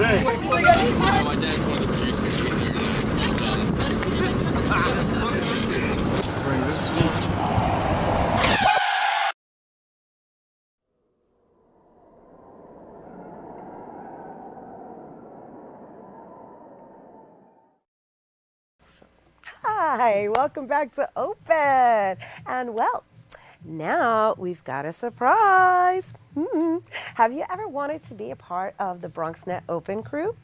My dad's one of the producers. Bring this one. Hi, welcome back to Open. And well, now we've got a surprise. Have you ever wanted to be a part of the BronxNet Open crew?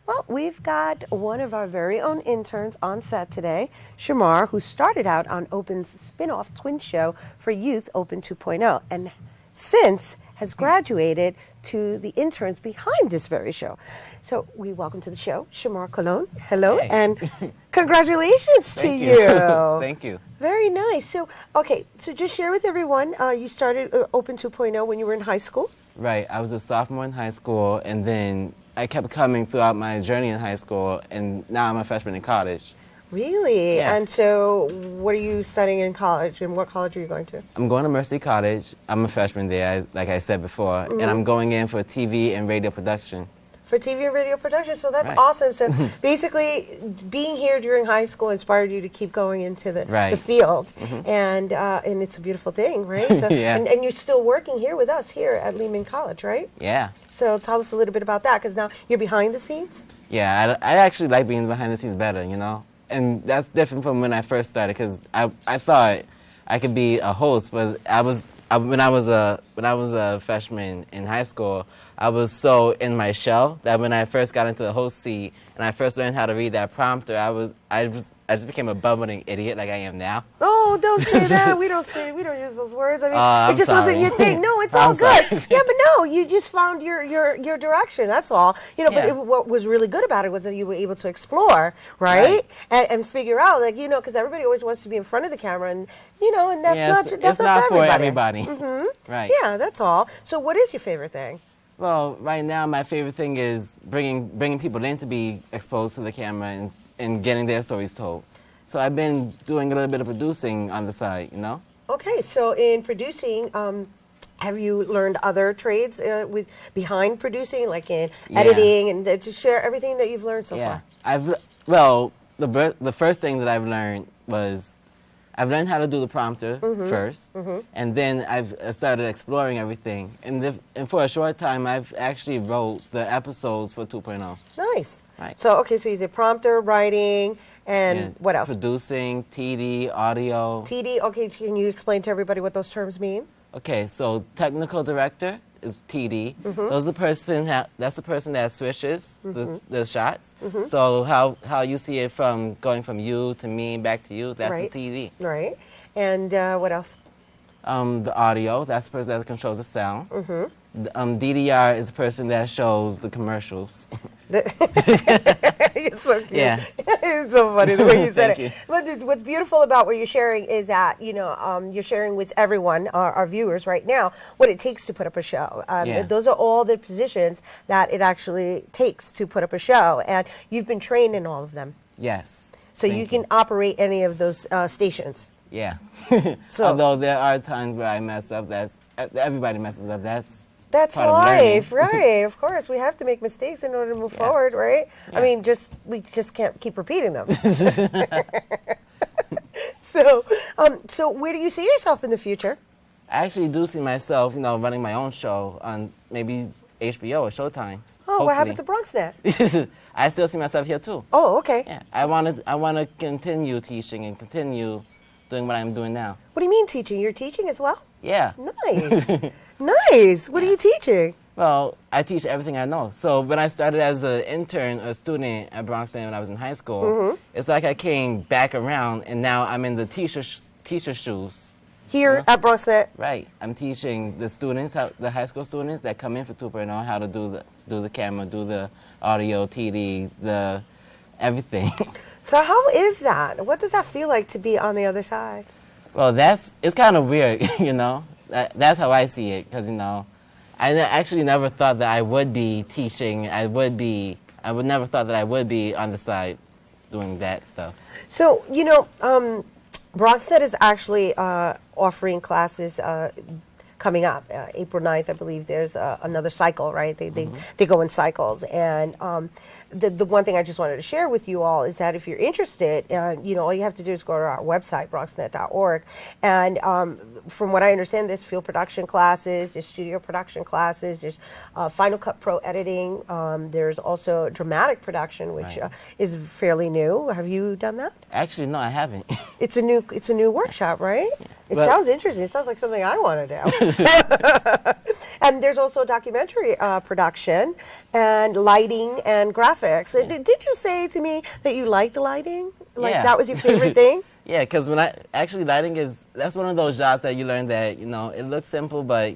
Well, we've got one of our very own interns on set today, Shamar, who started out on Open's spin-off twin show for youth, Open 2.0, and since has graduated to the interns behind this very show. So we welcome to the show Shamar Colon. Hello, and congratulations to you. Thank you. Very nice. So, okay, so just share with everyone, you started Open 2.0 when you were in high school? Right. I was a sophomore in high school, and then I kept coming throughout my journey in high school, and now I'm a freshman in college. Really? Yeah. And so what are you studying in college, and what college are you going to? I'm going to Mercy College. I'm a freshman there, like I said before, and I'm going in for TV and radio production. For TV and radio production, so that's Right. awesome. So basically, being here during high school inspired you to keep going into the Right. field, and it's a beautiful thing, right? So, Yeah. and you're still working here with us here at Lehman College, right? Yeah. So tell us a little bit about that, because now you're behind the scenes? Yeah, I actually like being behind the scenes better, you know? And that's different from when I first started, because I thought I could be a host, but when I was a freshman in high school, I was so in my shell that when I first got into the host seat and I first learned how to read that prompter, I just became a bumbling idiot like I am now. Oh, don't say that. We don't use those words. I mean, it just wasn't sorry. your thing. No, it's all good. Yeah, but no, you just found your direction. That's all. You know, Yeah. but what was really good about it was that you were able to explore, right? And figure out, like, you know, because everybody always wants to be in front of the camera, and you know, and that's it's not for for everybody. Right. Yeah, that's all. So, what is your favorite thing? Well, right now my favorite thing is bringing people in to be exposed to the camera and getting their stories told. So I've been doing a little bit of producing on the side, you know? Okay, so in producing, have you learned other trades with behind producing, like in editing, and to share everything that you've learned so far? The first thing that I've learned was I've learned how to do the prompter first, and then I've started exploring everything. And for a short time, I've actually wrote the episodes for 2.0. Nice. Right. So, okay, so you did prompter, writing, and what else? Producing, TD, audio. TD, okay, can you explain to everybody what those terms mean? Okay, so technical director is TD. Those are the person that's the person that switches the shots. So how you see it from going from you to me back to you, that's Right. the TD. Right. And what else? The audio, that's the person that controls the sound. DDR is the person that shows the commercials. You're so cute. Yeah. It's so funny the way you said Thank it. you. But what's beautiful about what you're sharing is that, you're sharing with everyone, our viewers right now, what it takes to put up a show. Yeah. Those are all the positions that it actually takes to put up a show. And you've been trained in all of them. Yes. So you can operate any of those stations. Yeah. So- Although there are times where I mess up, everybody messes up. That's part of learning. life, right? Of course, we have to make mistakes in order to move forward, right? I mean, we just can't keep repeating them. So where do you see yourself in the future? I actually do see myself, running my own show on maybe HBO or Showtime. Oh, what happened to BronxNet? I still see myself here too. Oh, okay. Yeah, I want to continue teaching and continue doing what I'm doing now. What do you mean teaching? You're teaching as well? Yeah. Nice. Nice. What are you teaching? Well, I teach everything I know. So when I started as an intern, a student at BronxNet when I was in high school, it's like I came back around and now I'm in the teacher shoes. Here at BronxNet? Right. I'm teaching the students, the high school students that come in for 2.0, how to do the camera, do the audio, TD, the everything. So how is that? What does that feel like to be on the other side? Well, it's kind of weird, That's how I see it, because, I actually never thought that I would be teaching. I would never thought that I would be on the side doing that stuff. So, BronxNet is actually offering classes coming up. April 9th, I believe, there's another cycle, right? They go in cycles. And the one thing I just wanted to share with you all is that if you're interested, all you have to do is go to our website, bronxnet.org. And from what I understand, there's field production classes, there's studio production classes, there's Final Cut Pro editing. There's also dramatic production, which is fairly new. Have you done that? Actually, no, I haven't. It's a new workshop, right? It But- sounds interesting. It sounds like something I want to do. And there's also documentary production and lighting and graphics. Did you say to me that you liked the lighting? Like Yeah. that was your favorite thing? Yeah, because lighting that's one of those jobs that you learn that, it looks simple, but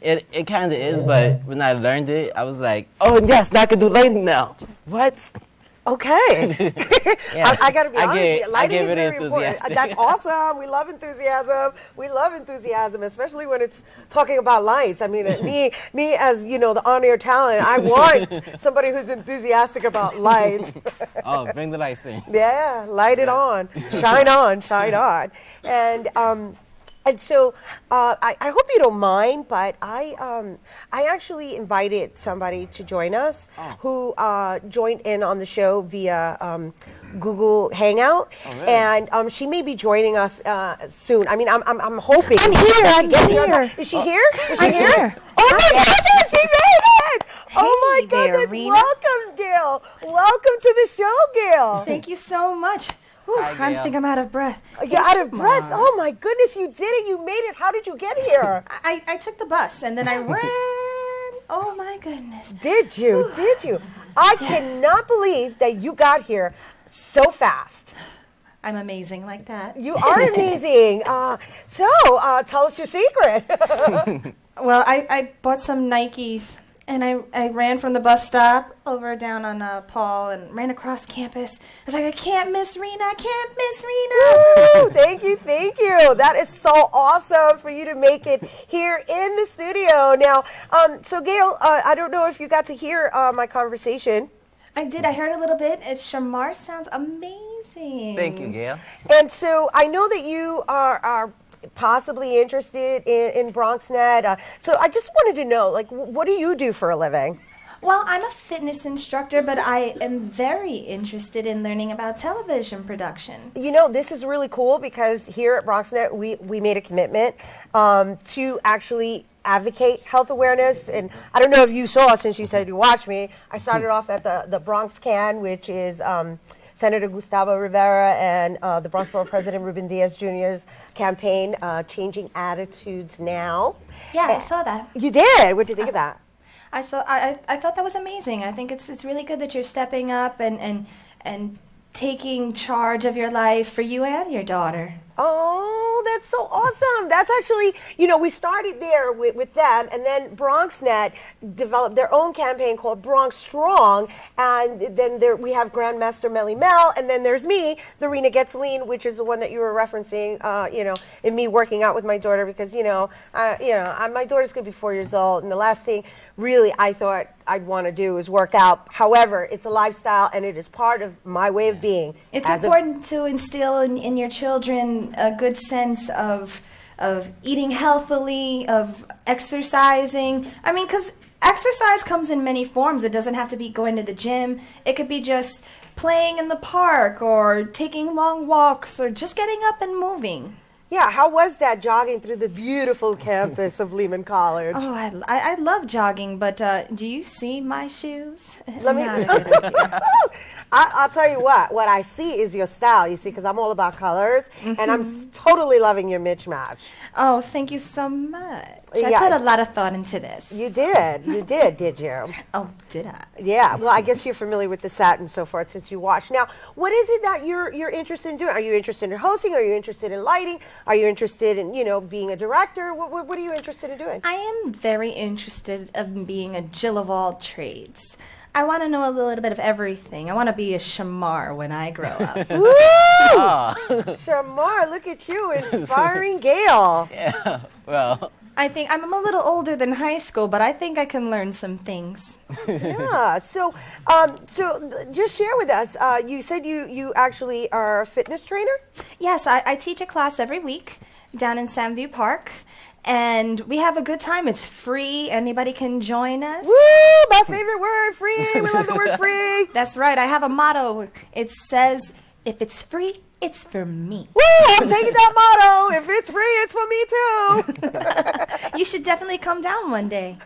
it kind of is. But when I learned it, I was like, oh, yes, now I can do lighting now. What? Okay. Yeah. I got to be honest with you. I Lighting get is very very important. enthusiastic. That's awesome. We love enthusiasm. We love enthusiasm, especially when it's talking about lights. I mean, me as, the on-air talent, I want somebody who's enthusiastic about lights. Oh, bring the lights in. Yeah, light it on. Shine on, shine on. And so I hope you don't mind, but I actually invited somebody to join us who joined in on the show via Google Hangout, and she may be joining us soon. I mean, I'm hoping. I'm here. Is she here? Is she I'm here. Oh my goodness, she made it! Oh my there, goodness, Rena. welcome, Gail. Welcome to the show, Gail. Thank you so much. Whew, Hi, Gail. I think I'm out of breath. You're out of breath. Oh my goodness, you did it. You made it. How did you get here? I took the bus and then I ran. Oh my goodness. Did you? Did you? I cannot believe that you got here so fast. I'm amazing like that. You are amazing. So tell us your secret. Well, I bought some Nikes and I ran from the bus stop over down on Paul and ran across campus. I was like, I can't miss Rena. I can't miss Rena. Woo, thank you. That is so awesome for you to make it here in the studio. Now, so Gail, I don't know if you got to hear my conversation. I did. I heard a little bit. Shamar sounds amazing. Thank you, Gail. And so I know that you are possibly interested in BronxNet. So I just wanted to know, like, what do you do for a living? Well, I'm a fitness instructor, but I am very interested in learning about television production. This is really cool because here at BronxNet, we made a commitment to actually advocate health awareness. And I don't know if you saw, since you said you watched me, I started off at the Bronx Can, which is Senator Gustavo Rivera and the Bronx Borough President Ruben Diaz Jr.'s campaign, Changing Attitudes Now. Yeah, I saw that. You did? What did you think of that? I thought that was amazing. I think it's really good that you're stepping up and taking charge of your life for you and your daughter. Oh, that's so awesome. That's actually, we started there with them, and then BronxNet developed their own campaign called Bronx Strong, and then we have Grandmaster Melly Mel, and then there's me, the Rena Gets Lean, which is the one that you were referencing, in me working out with my daughter, because, my daughter's going to be 4 years old, and the last thing really I thought I'd want to do is work out. However, it's a lifestyle, and it is part of my way of being. It's important to instill in your children a good sense of eating healthily, of exercising. I mean, because exercise comes in many forms. It doesn't have to be going to the gym. It could be just playing in the park or taking long walks or just getting up and moving. Yeah, how was that jogging through the beautiful campus of Lehman College? Oh, I love jogging, but do you see my shoes? Let me. I'll tell you what I see is your style, you see, because I'm all about colors, and I'm totally loving your mismatch. Oh, thank you so much. Yeah. I put a lot of thought into this. You did, did you? Oh, did I? Yeah, well, I guess you're familiar with the set and so forth since you watched. Now, what is it that you're interested in doing? Are you interested in hosting? Are you interested in lighting? Are you interested in, being a director? What are you interested in doing? I am very interested in being a Jill of all trades. I want to know a little bit of everything. I want to be a shamar when I grow up. Woo! Shamar, look at you, inspiring Gail. Yeah, well. I think I'm a little older than high school, but I think I can learn some things. Yeah. So just share with us. You said you actually are a fitness trainer? Yes, I teach a class every week down in Sandview Park. And we have a good time. It's free. Anybody can join us. Woo! My favorite word, free. We love the word free. That's right. I have a motto. It says, if it's free, it's for me. Woo! I'm taking that motto. If it's free, it's for me too. You should definitely come down one day.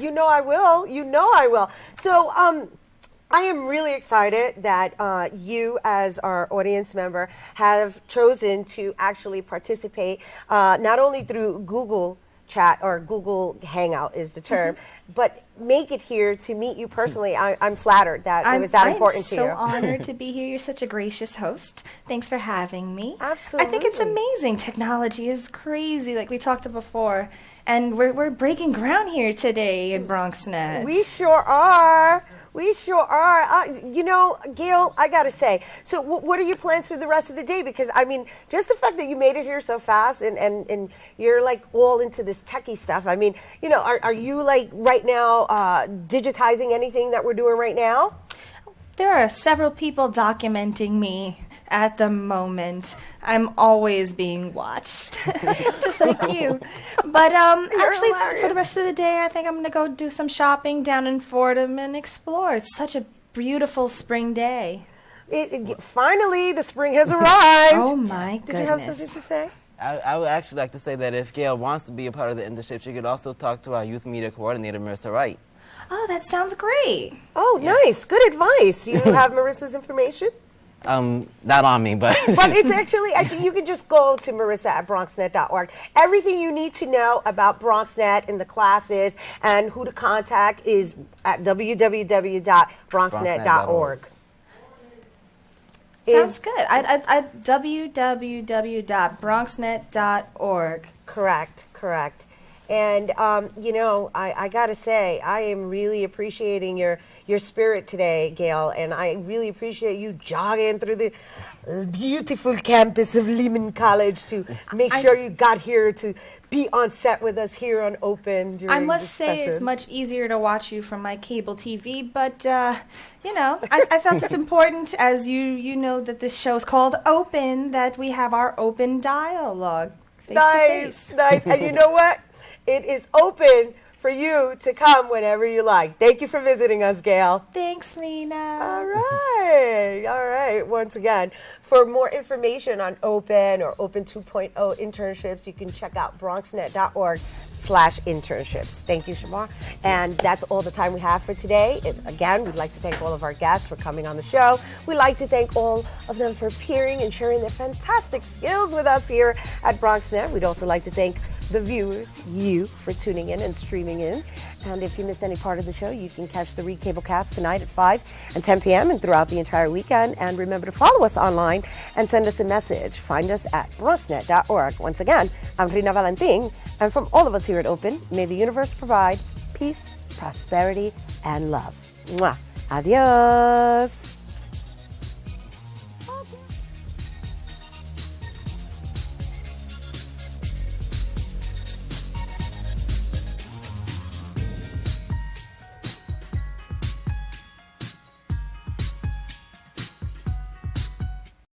You know I will. You know I will. So, I am really excited that you, as our audience member, have chosen to actually participate, not only through Google Chat, or Google Hangout is the term, but make it here to meet you personally. I'm flattered that it was that important to you. I'm so honored to be here. You're such a gracious host. Thanks for having me. Absolutely. I think it's amazing. Technology is crazy, like we talked about before. And we're breaking ground here today in BronxNet. We sure are. We sure are. Gail, I got to say, so what are your plans for the rest of the day? Because, I mean, just the fact that you made it here so fast and you're, like, all into this techie stuff. I mean, are you, like, right now digitizing anything that we're doing right now? There are several people documenting me at the moment. I'm always being watched, just like you. But actually, hilarious. For the rest of the day, I think I'm going to go do some shopping down in Fordham and explore. It's such a beautiful spring day. Finally, the spring has arrived. Oh, my goodness. Did you have something to say? I would actually like to say that if Gail wants to be a part of the internship, she could also talk to our youth media coordinator, Marissa Wright. Oh, that sounds great. Oh, yeah. Nice. Good advice. You have Marissa's information? Not on me, but... But it's actually, you can just go to Marissa at BronxNet.org. Everything you need to know about BronxNet and the classes and who to contact is at www.bronxnet.org. Sounds good. At www.bronxnet.org. Correct. And, I got to say, I am really appreciating your spirit today, Gail, and I really appreciate you jogging through the beautiful campus of Lehman College to make sure you got here to be on set with us here on Open during I must this say session. It's much easier to watch you from my cable TV, but, I felt it's important, as you know that this show is called Open, that we have our open dialogue face to face. Nice. And you know what? It is open for you to come whenever you like. Thank you for visiting us, Gail. Thanks, Rena. All right. Once again, for more information on Open or Open 2.0 internships, you can check out bronxnet.org/internships. Thank you, Shamar. And that's all the time we have for today. Again, we'd like to thank all of our guests for coming on the show. We'd like to thank all of them for appearing and sharing their fantastic skills with us here at BronxNet. We'd also like to thank the viewers, you, for tuning in and streaming in. And if you missed any part of the show, you can catch the Recablecast tonight at 5 and 10 p.m. and throughout the entire weekend. And remember to follow us online and send us a message. Find us at bronxnet.org. Once again, I'm Rina Valentin, and from all of us here at Open, may the universe provide peace, prosperity, and love. Mwah. Adios.